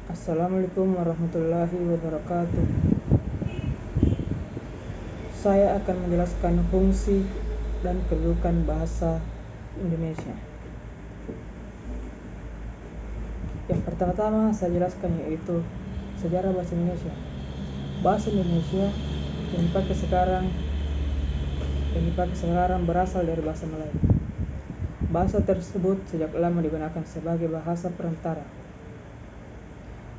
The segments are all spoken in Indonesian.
Assalamualaikum warahmatullahi wabarakatuh. Saya akan menjelaskan fungsi dan kedudukan bahasa Indonesia. Yang pertama-tama saya jelaskan yaitu sejarah bahasa Indonesia. Bahasa Indonesia yang dipakai sekarang berasal dari bahasa Melayu. Bahasa tersebut sejak lama digunakan sebagai bahasa perantara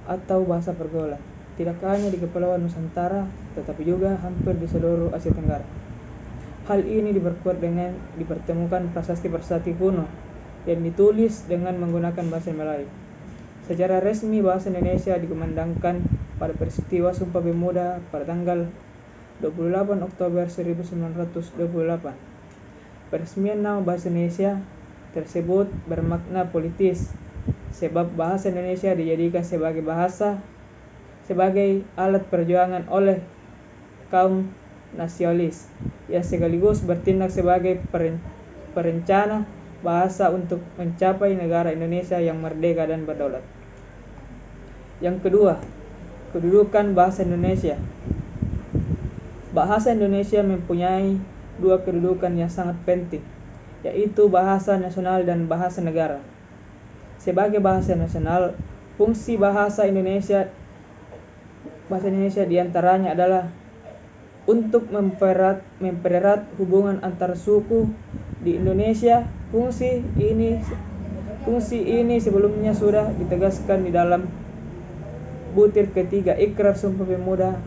atau bahasa pergaulan, tidak hanya di Kepulauan Nusantara, tetapi juga hampir di seluruh Asia Tenggara. Hal ini diperkuat dengan dipertemukan prasasti-prasasti kuno yang ditulis dengan menggunakan bahasa Melayu. Secara resmi bahasa Indonesia dikumandangkan pada peristiwa Sumpah Pemuda pada tanggal 28 Oktober 1928. Peresmian nama bahasa Indonesia tersebut bermakna politis, sebab bahasa Indonesia dijadikan sebagai alat perjuangan oleh kaum nasionalis yang sekaligus bertindak sebagai perencana bahasa untuk mencapai negara Indonesia yang merdeka dan berdaulat. Yang kedua, kedudukan bahasa Indonesia. Bahasa Indonesia mempunyai dua kedudukan yang sangat penting, yaitu bahasa nasional dan bahasa negara. Sebagai bahasa nasional, fungsi bahasa Indonesia diantaranya adalah untuk mempererat hubungan antar suku di Indonesia. Fungsi ini sebelumnya sudah ditegaskan di dalam butir ketiga Ikrar Sumpah Pemuda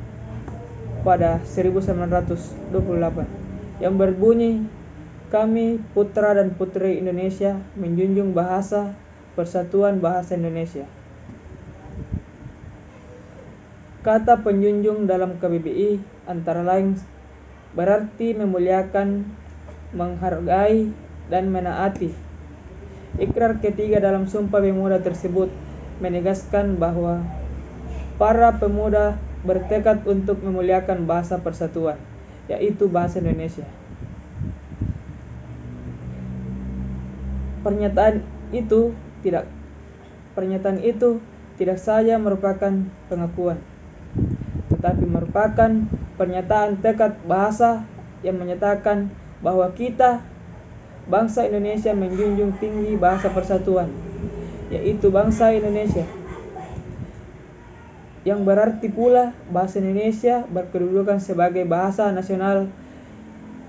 pada 1928 yang berbunyi, "Kami putra dan putri Indonesia menjunjung persatuan bahasa Indonesia." Kata penjunjung dalam KBBI antara lain berarti memuliakan, menghargai, dan menaati. Ikrar ketiga dalam Sumpah Pemuda tersebut menegaskan bahwa para pemuda bertekad untuk memuliakan bahasa persatuan, yaitu bahasa Indonesia. Pernyataan itu tidak saja merupakan pengakuan, tetapi merupakan pernyataan tekad bahasa yang menyatakan bahwa kita, bangsa Indonesia, menjunjung tinggi bahasa persatuan, yaitu bangsa Indonesia, yang berarti pula bahasa Indonesia berkedudukan sebagai bahasa nasional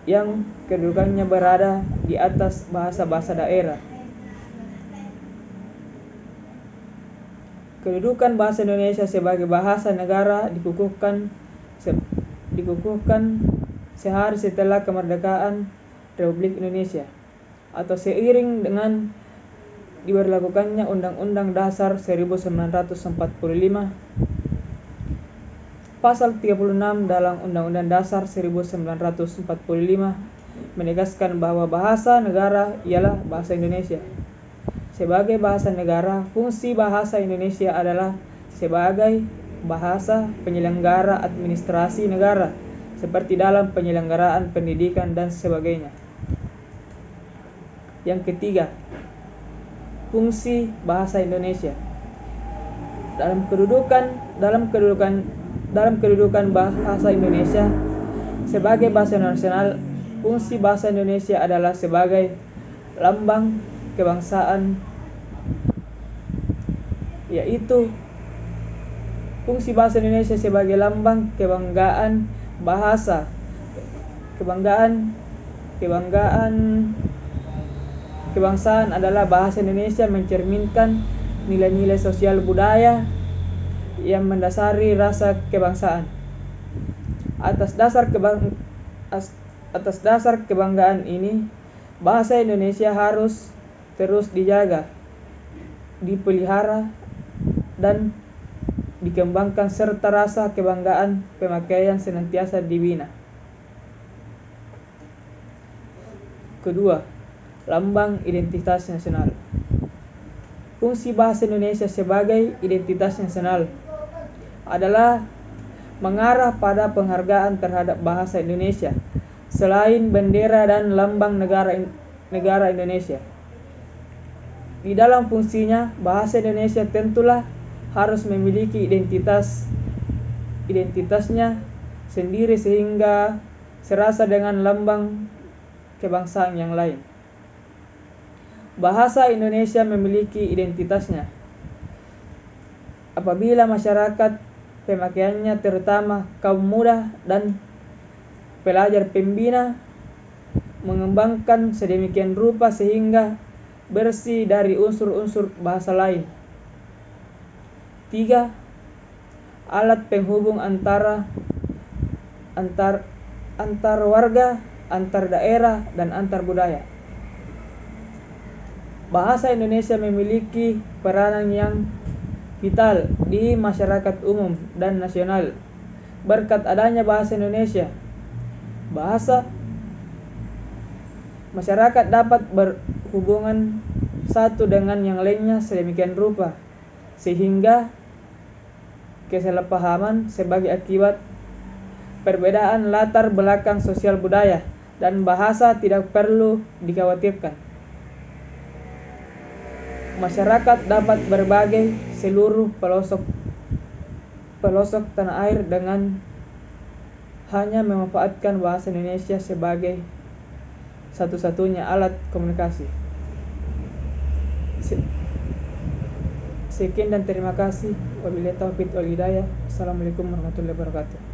yang kedudukannya berada di atas bahasa-bahasa daerah. Kedudukan bahasa Indonesia sebagai bahasa negara dikukuhkan sehari setelah kemerdekaan Republik Indonesia atau seiring dengan diberlakukannya Undang-Undang Dasar 1945. Pasal 36 dalam Undang-Undang Dasar 1945 menegaskan bahwa bahasa negara ialah bahasa Indonesia. Sebagai bahasa negara, fungsi bahasa Indonesia adalah sebagai bahasa penyelenggara administrasi negara, seperti dalam penyelenggaraan pendidikan dan sebagainya. Yang ketiga, fungsi bahasa Indonesia. Dalam kedudukan bahasa Indonesia sebagai bahasa nasional, fungsi bahasa Indonesia adalah sebagai lambang kebangsaan, yaitu fungsi bahasa Indonesia sebagai lambang kebanggaan bahasa, kebangsaan adalah bahasa Indonesia mencerminkan nilai-nilai sosial budaya yang mendasari rasa kebangsaan. Atas dasar kebanggaan ini, bahasa Indonesia harus terus dijaga, dipelihara, dan dikembangkan serta rasa kebanggaan pemakaian senantiasa dibina. Kedua, lambang identitas nasional. Fungsi bahasa Indonesia sebagai identitas nasional adalah mengarah pada penghargaan terhadap bahasa Indonesia selain bendera dan lambang negara Indonesia. Di dalam fungsinya, bahasa Indonesia tentulah harus memiliki identitasnya sendiri sehingga serasa dengan lambang kebangsaan yang lain. Bahasa Indonesia memiliki identitasnya. Apabila masyarakat pemakaiannya terutama kaum muda dan pelajar pembina mengembangkan sedemikian rupa sehingga bersih dari unsur-unsur bahasa lain. 3. Alat penghubung antar warga, antar daerah, dan antar budaya. Bahasa Indonesia memiliki peranan yang vital di masyarakat umum dan nasional. Berkat adanya bahasa Indonesia, masyarakat dapat berhubungan satu dengan yang lainnya sedemikian rupa sehingga kesalahpahaman sebagai akibat perbedaan latar belakang sosial budaya dan bahasa tidak perlu dikhawatirkan. Masyarakat dapat berbagi seluruh pelosok tanah air dengan hanya memanfaatkan bahasa Indonesia sebagai satu-satunya alat komunikasi. Sekian dan terima kasih. Wabillahi taufiq wal hidayah. Assalamualaikum warahmatullahi wabarakatuh.